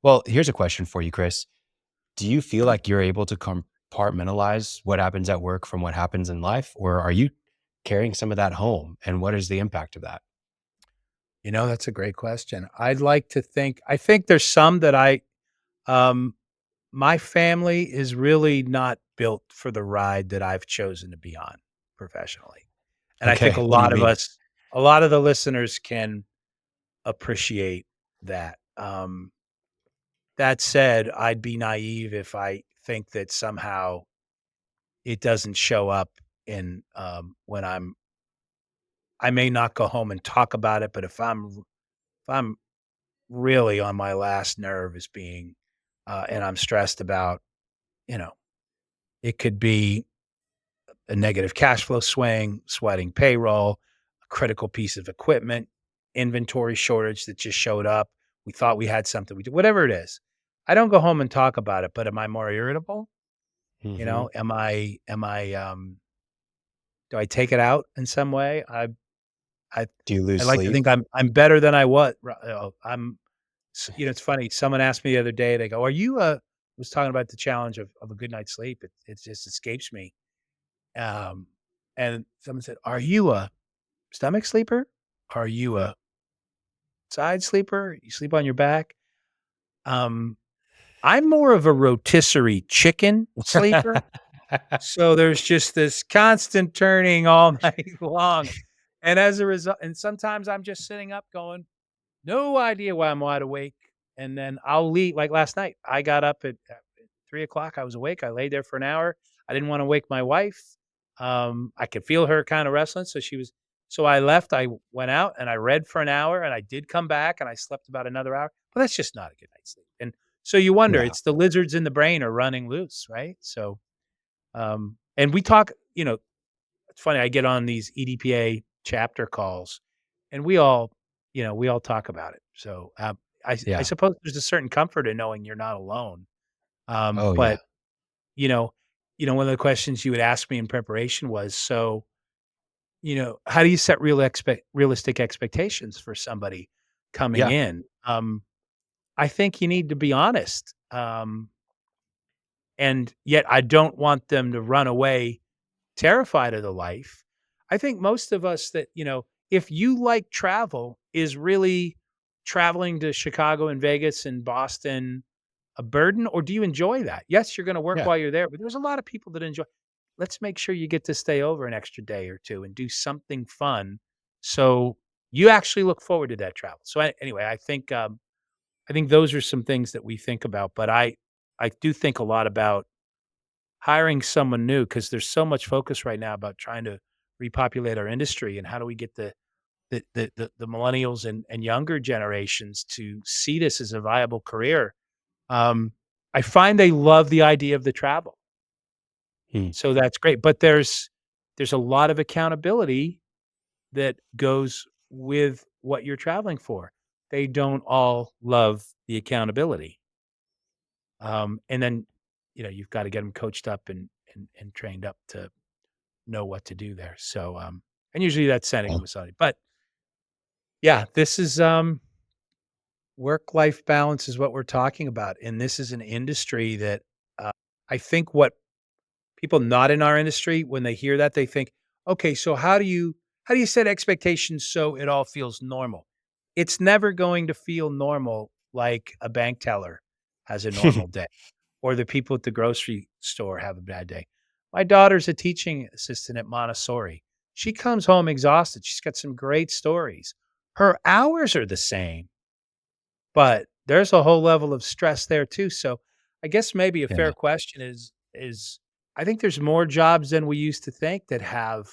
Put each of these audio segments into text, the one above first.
Well, here's a question for you, Chris. Do you feel like you're able to compartmentalize what happens at work from what happens in life, or are you carrying some of that home? And what is the impact of that? That's a great question. I'd like to think I think there's some that um my family is really not built for the ride that I've chosen to be on professionally. And I think Okay. What do you mean? a lot of the listeners can appreciate that. That said, I'd be naive if I think that somehow it doesn't show up in when I may not go home and talk about it, but if I'm really on my last nerve as being, and I'm stressed about, you know, it could be a negative cash flow swing, sweating payroll, a critical piece of equipment, inventory shortage that just showed up. We thought we had something. We did whatever it is. I don't go home and talk about it, but am I more irritable? Hmm. Do I take it out in some way? I Do you I lose like to sleep? think I'm better than I was. I'm it's funny, someone asked me the other day, they go, "Are you a" was talking about the challenge of a good night's sleep. It just escapes me. Um, and someone said, "Are you a stomach sleeper? Are you a side sleeper? You sleep on your back?" Um, I'm more of a rotisserie chicken sleeper. So there's just this constant turning all night long. And as a result, and sometimes I'm just sitting up going, no idea why I'm wide awake, and then I'll leave like last night, I got up at 3 o'clock, I was awake, I laid there for an hour, I didn't wanna wake my wife, I could feel her kinda restless, so I left, I went out and I read for an hour, and I did come back, and I slept about another hour, but that's just not a good night's sleep, and so you wonder, Yeah. it's the lizards in the brain are running loose, right? So, and we talk it's funny, I get on these EDPA chapter calls, and we all talk about it. So, I Yeah. suppose there's a certain comfort in knowing you're not alone. Oh, yeah. But, you know one of the questions you would ask me in preparation was, so, how do you set realistic expectations for somebody coming Yeah. in? I think you need to be honest, and yet I don't want them to run away terrified of the life. I think most of us that, if you like travel, is really traveling to Chicago and Vegas and Boston a burden, or do you enjoy that? Yes, you're gonna work Yeah. while you're there, but there's a lot of people that enjoy. Let's make sure you get to stay over an extra day or 2 and do something fun, so you actually look forward to that travel. So, anyway, I think those are some things that we think about, but I do think a lot about hiring someone new, because there's so much focus right now about trying to repopulate our industry, and how do we get the millennials and younger generations to see this as a viable career. Um, I find they love the idea of the travel, Hmm. so that's great, but there's a lot of accountability that goes with what you're traveling for. They don't all love the accountability, and then, you've gotta get them coached up and trained up to know what to do there. So, and usually that's sending Yeah. them with somebody. But yeah, this is work-life balance is what we're talking about. And this is an industry that uh, I think what people not in our industry, when they hear that, they think, okay, so how do you set expectations so it all feels normal? It's never going to feel normal like a bank teller has a normal day, or the people at the grocery store have a bad day. My daughter's a teaching assistant at Montessori. She comes home exhausted. She's got some great stories. Her hours are the same, but there's a whole level of stress there too. So I guess maybe a fair Yeah. question is I think there's more jobs than we used to think that have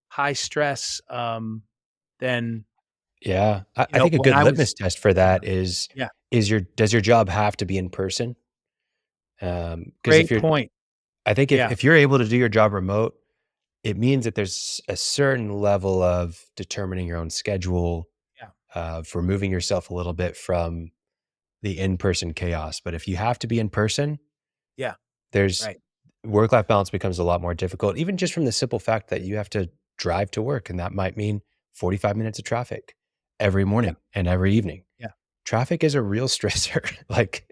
high stress than Yeah. I think a when good I was. litmus test for Yeah, that yeah, is does your job have to be in person? Because if great you're point. I think Yeah, if you're able to do your job remote, it means that there's a certain level of determining your own schedule, yeah, of removing yourself a little bit from the in-person chaos. But if you have to be in person, yeah, there's right. work-life balance becomes a lot more difficult, even just from the simple fact that you have to drive to work, and that might mean 45 minutes of traffic every Yeah, morning and every evening. yeah, traffic is a real stressor. Like,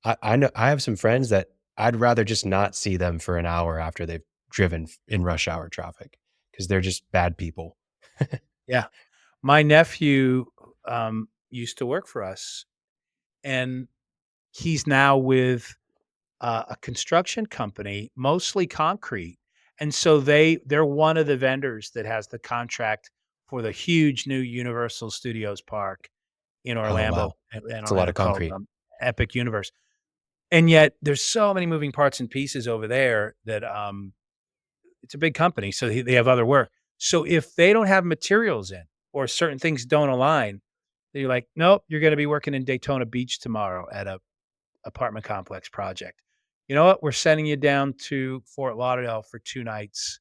I know I have some friends that I'd rather just not see them for an hour after they've driven in rush hour traffic because 'cause they're just bad people. Yeah. My nephew, used to work for us, and he's now with, a construction company, mostly concrete, and so they're one of the vendors that has the contract for the huge new Universal Studios park in Oh, Orlando, wow. in It's a lot Orlando of called, concrete. Epic Universe, and yet there's so many moving parts and pieces over there that, it's a big company, so they have other work. So if they don't have materials in or certain things don't align, they're like, "Nope, you're gonna be working in Daytona Beach tomorrow at a apartment complex project. You know what? We're sending you down to Fort Lauderdale for 2 nights."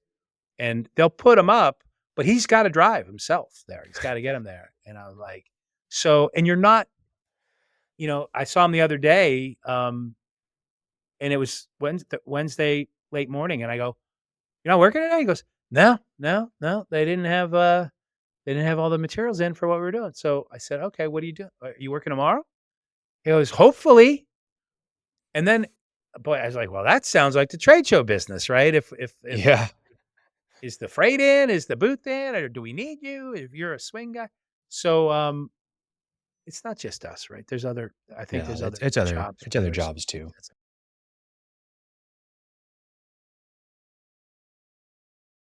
And they'll put him up, but he's gotta drive himself there. He's gotta get him there. And I was like, "So," and you're not, I saw him the other day, and it was Wednesday late morning, and I go, "You're not working today?" He goes, "No, no, no, they didn't have all the materials in for what we were doing." So I said, "Okay, what are you doing? Are you working tomorrow?" He goes, "Hopefully." And then, boy, I was like, "Well, that sounds like the trade show business, right? If Yeah. is the freight in? Is the booth in? Or do we need you if you're a swing guy?" So, it's not just us, right? I think No, there's it's other it's other jobs it's where other there's jobs too.